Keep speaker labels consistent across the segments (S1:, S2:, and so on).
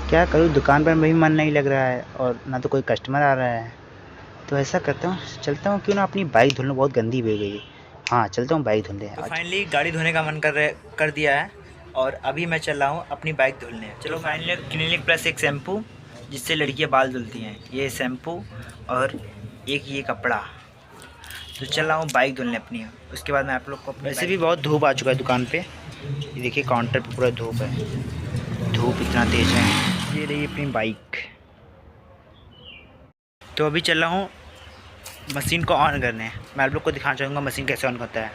S1: क्या करूँ, दुकान पर भी मन नहीं लग रहा है और ना तो कोई कस्टमर आ रहा है। तो ऐसा करता हूँ, चलता हूँ, क्यों ना अपनी बाइक धुल लूँ, बहुत गंदी हो गई है। हाँ, चलता हूँ बाइक धुलने
S2: तो
S1: आज।
S2: फाइनली गाड़ी धोने का मन कर दिया है और अभी मैं चल रहा हूँ अपनी बाइक धुलने। चलो फाइनली क्लिनिक प्लस एक शैम्पू जिससे लड़कियाँ बाल धुलती हैं, ये शैम्पू और एक ये कपड़ा। तो चल रहा हूँ बाइक धुलने अपनी, उसके बाद मैं आप लोग को अपनी
S1: वैसे भी बहुत धूप आ चुका है दुकान पे। ये देखिए काउंटर पे पूरा धूप है, धूप इतना तेज है। ये रही अपनी बाइक। तो अभी चल रहा हूँ मशीन को ऑन करने। मैं आप लोग को दिखाना चाहूँगा मशीन कैसे ऑन करता है।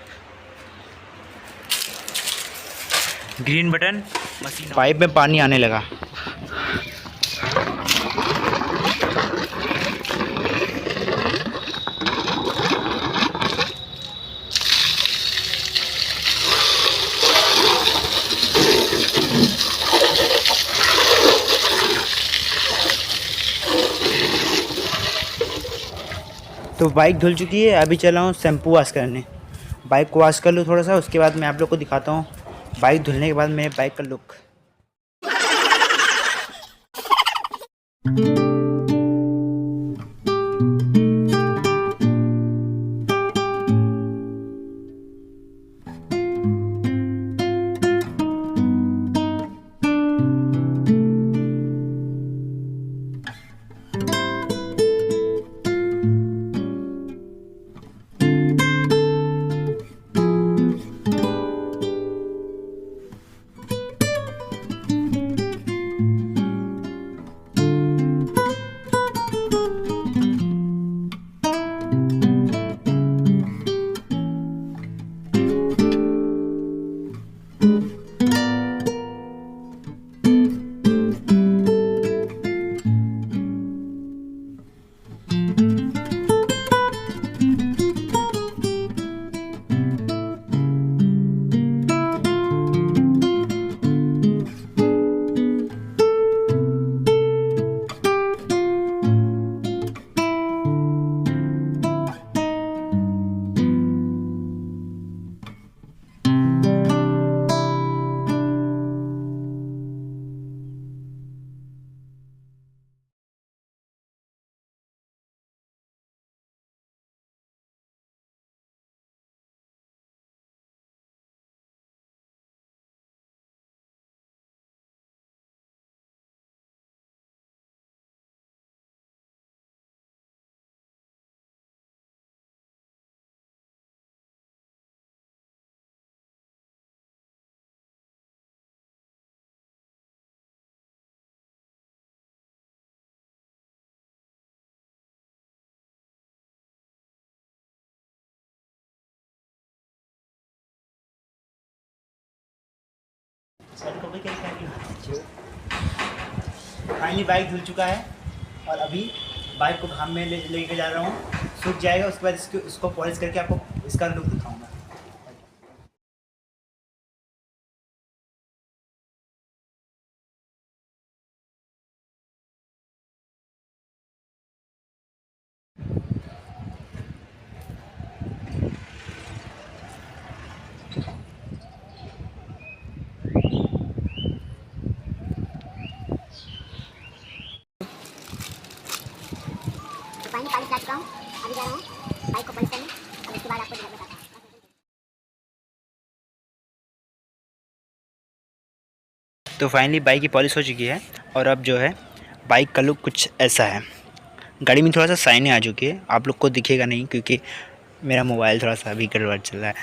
S1: ग्रीन बटन, मशीन, पाइप में पानी आने लगा। तो बाइक धुल चुकी है, अभी चला हूँ शैम्पू वॉश करने। बाइक को वॉश कर लूँ थोड़ा सा, उसके बाद मैं आप लोग को दिखाता हूँ बाइक धुलने के बाद मेरे बाइक का लुक। फाइनली बाइक धुल चुका है और अभी बाइक को घाम में लेके जा रहा हूँ, सूख जाएगा, उसके बाद इसको पॉलिश करके आपको इसका लुक दिखाऊंगा।
S3: पानी पानी स्टार्ट करूँ, अभी जा रहा हूँ बाइक को पॉलिश करने और उसके बाद आपको बताता हूँ।
S1: तो फाइनली बाइक की पॉलिश हो चुकी है और अब जो है बाइक का लुक कुछ ऐसा है। गाड़ी में थोड़ा सा शाइनी आ चुकी है, आप लोग को दिखेगा नहीं क्योंकि मेरा मोबाइल थोड़ा सा अभी गड़बड़ चल रहा है।